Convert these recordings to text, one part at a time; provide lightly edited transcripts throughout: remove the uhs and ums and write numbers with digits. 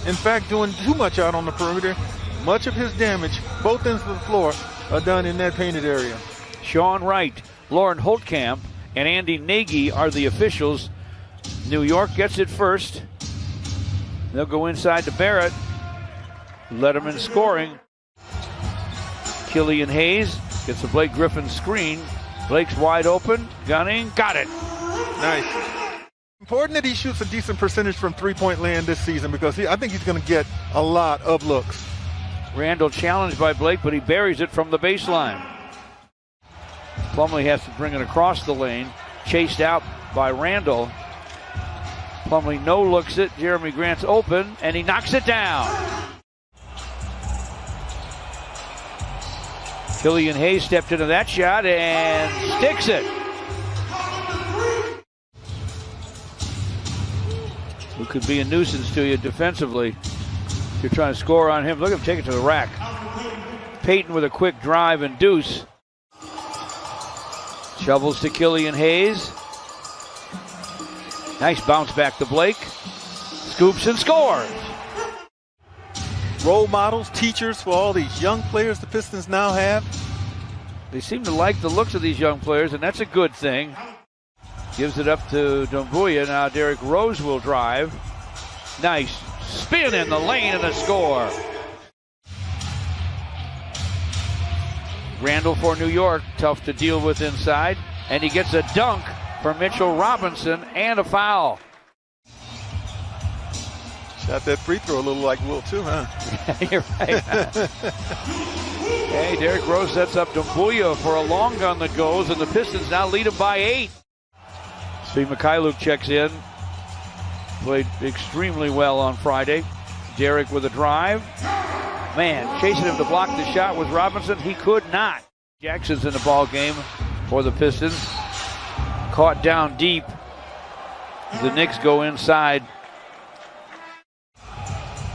in fact, doing too much out on the perimeter. Much of his damage, both ends of the floor, are done in that painted area. Sean Wright, Lauren Holtkamp, and Andy Nagy are the officials. New York gets it first. They'll go inside to Barrett. Letterman scoring. Killian Hayes gets a Blake Griffin screen. Blake's wide open, gunning, got it. Nice. Important that he shoots a decent percentage from three-point land this season because I think he's going to get a lot of looks. Randall challenged by Blake, but he buries it from the baseline. Plumlee has to bring it across the lane, chased out by Randall. Plumlee no-looks it. Jeremy Grant's open, and he knocks it down. Killian Hayes stepped into that shot and sticks it. Who could be a nuisance to you defensively if you're trying to score on him. Look at him take it to the rack. Payton with a quick drive and deuce. Shovels to Killian Hayes. Nice bounce back to Blake. Scoops and scores. Role models, teachers for all these young players the Pistons now have. They seem to like the looks of these young players, and that's a good thing. Gives it up to Doumbouya. Now Derrick Rose will drive. Nice spin in the lane and a score. Randall for New York, tough to deal with inside. And he gets a dunk for Mitchell Robinson and a foul. Shot that free throw a little like Will too, huh? You're right. Hey, Derrick Rose sets up Doumbouya for a long gun that goes, and the Pistons now lead him by 8. Steve Mikhailuk checks in. Played extremely well on Friday. Derrick with a drive. Man, chasing him to block the shot was Robinson. He could not. Jackson's in the ball game for the Pistons. Caught down deep. The Knicks go inside.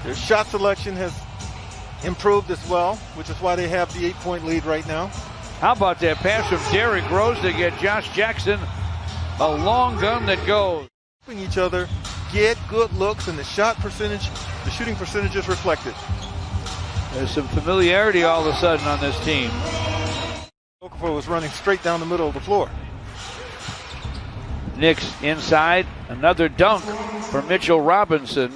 Their shot selection has improved as well, which is why they have the 8-point lead right now. How about that pass from Derrick Rose to get Josh Jackson? A long gun that goes. Each other, get good looks, and the shooting percentage is reflected. There's some familiarity all of a sudden on this team. Okafor was running straight down the middle of the floor. Knicks inside, another dunk for Mitchell Robinson.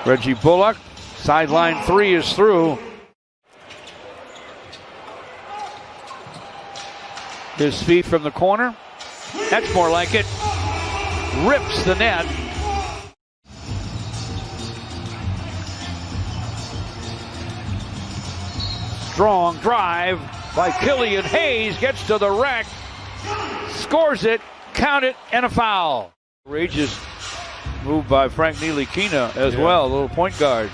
Reggie Bullock, sideline 3 is through. His feet from the corner. That's more like it. Rips the net. Strong drive by Killian Hayes. Gets to the rack. Scores it. Count it. And a foul. Courageous move by Frank Ntilikina as well. A little point guard.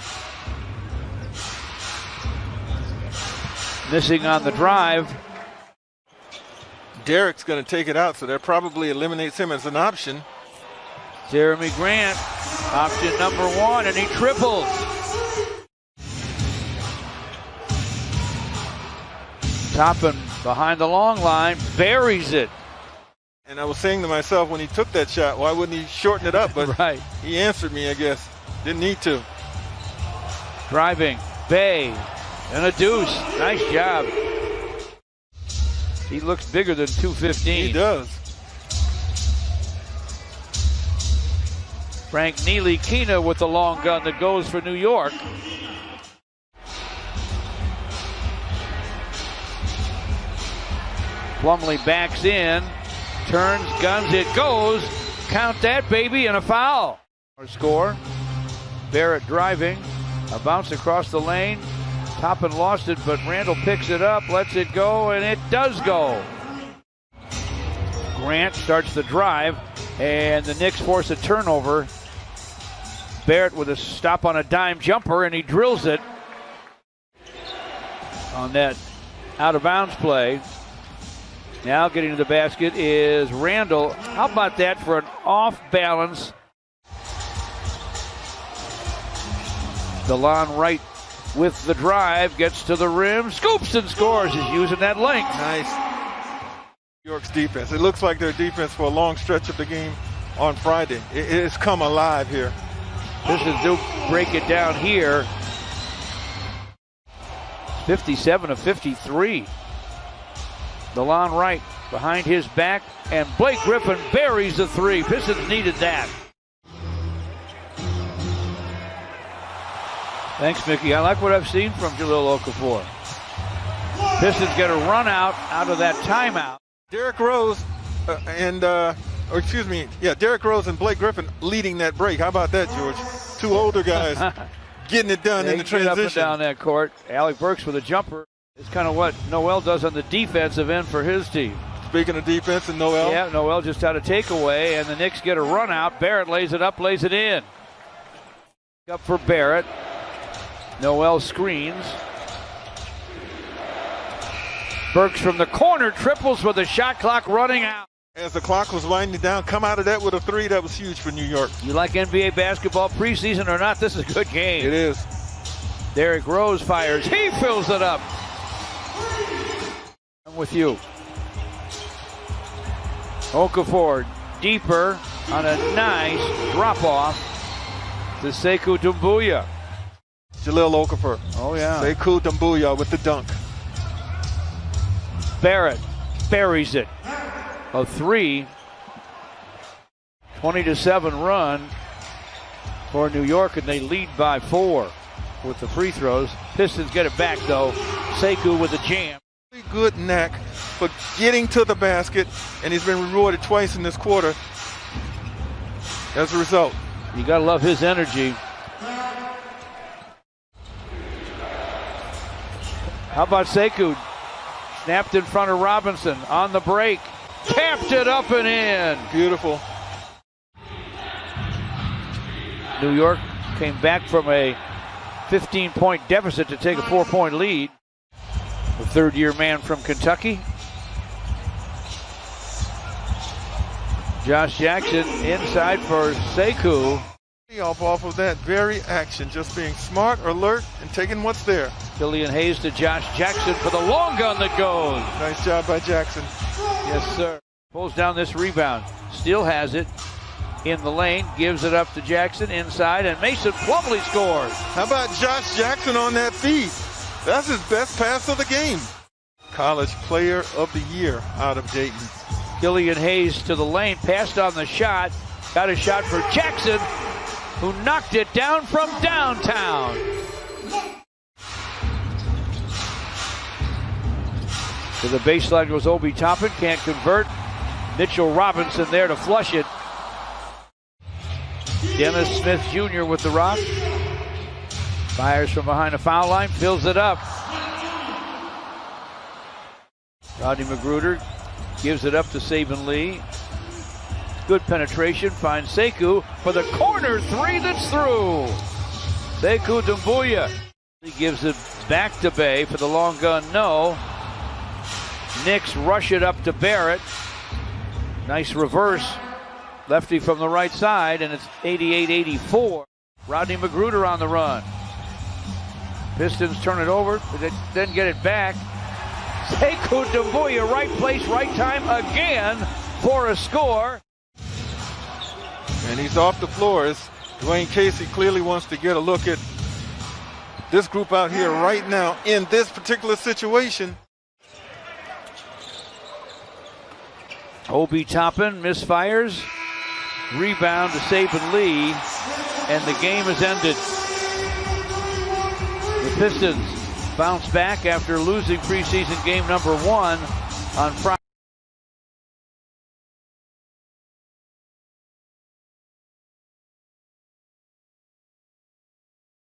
Missing on the drive. Derrick's going to take it out, so that probably eliminates him as an option. Jeremy Grant, option number 1, and he triples. Toppin behind the long line, buries it. And I was saying to myself when he took that shot, why wouldn't he shorten it up? But right. He answered me, I guess. Didn't need to. Driving, Bay, and a deuce. Nice job. He looks bigger than 215. He does. Frank Ntilikina with the long gun that goes for New York. Plumlee backs in, turns, guns, it goes. Count that, baby, and a foul. Score. Barrett driving, a bounce across the lane. Toppin lost it, but Randall picks it up, lets it go, and it does go. Grant starts the drive, and the Knicks force a turnover. Barrett with a stop on a dime jumper, and he drills it on that out-of-bounds play. Now getting to the basket is Randall. How about that for an off-balance? DeLon Wright with the drive, gets to the rim, scoops and scores. He's using that length. Nice. New York's defense. It looks like their defense for a long stretch of the game on Friday. It has come alive here. Pistons do break it down here. 57 of 53. DeLon Wright behind his back, and Blake Griffin buries the three. Pistons needed that. Thanks, Mickey. I like what I've seen from Jahlil Okafor. Pistons get a run out of that timeout. Derrick Rose Derrick Rose and Blake Griffin leading that break. How about that, George? Two older guys getting it done in the transition. Up and down that court. Alec Burks with a jumper. It's kind of what Noel does on the defensive end for his team. Speaking of defense and Noel. Yeah, Noel just had a takeaway, and the Knicks get a run out. Barrett lays it up, lays it in. Up for Barrett. Noel screens. Burks from the corner triples with the shot clock running out. As the clock was winding down, come out of that with a three. That was huge for New York. You like NBA basketball preseason or not, this is a good game. It is. Derrick Rose fires. He fills it up. I'm with you. Okafor deeper on a nice drop-off to Sekou Doumbouya. Jahlil Okafor. Oh, yeah. Sekou Doumbouya with the dunk. Barrett buries it. A three. 20-7 run for New York, and they lead by 4 with the free throws. Pistons get it back, though. Sekou with a jam. Good knack for getting to the basket, and he's been rewarded twice in this quarter as a result. You got to love his energy. How about Sekou? Snapped in front of Robinson on the break. Tapped it up and in. Beautiful. New York came back from a 15-point deficit to take a 4-point lead. The third-year man from Kentucky. Josh Jackson inside for Sekou. Off of that very action, just being smart, alert, and taking what's there. Killian Hayes to Josh Jackson for the long gun that goes. Nice job by Jackson. Yes, sir. Pulls down this rebound. Still has it in the lane. Gives it up to Jackson inside, and Mason Plumlee scores. How about Josh Jackson on that feed? That's his best pass of the game. College Player of the Year out of Dayton. Killian Hayes to the lane. Passed on the shot. Got a shot for Jackson, who knocked it down from downtown. To the baseline goes Obi Toppin, can't convert. Mitchell Robinson there to flush it. Dennis Smith Jr. with the rock. Fires from behind the foul line, fills it up. Rodney Magruder gives it up to Saban Lee. Good penetration, finds Sekou for the corner three that's through. Sekou Doumbouya. He gives it back to Bay for the long gun, no. Knicks rush it up to Barrett. Nice reverse. Lefty from the right side, and it's 88-84. Rodney Magruder on the run. Pistons turn it over, then get it back. Sekou Doumbouya, right place, right time again for a score. And he's off the floor. As Dwayne Casey clearly wants to get a look at this group out here right now in this particular situation. Obi Toppin misfires. Rebound to Saban Lee, and the game is ended. The Pistons bounce back after losing preseason game number 1 on Friday.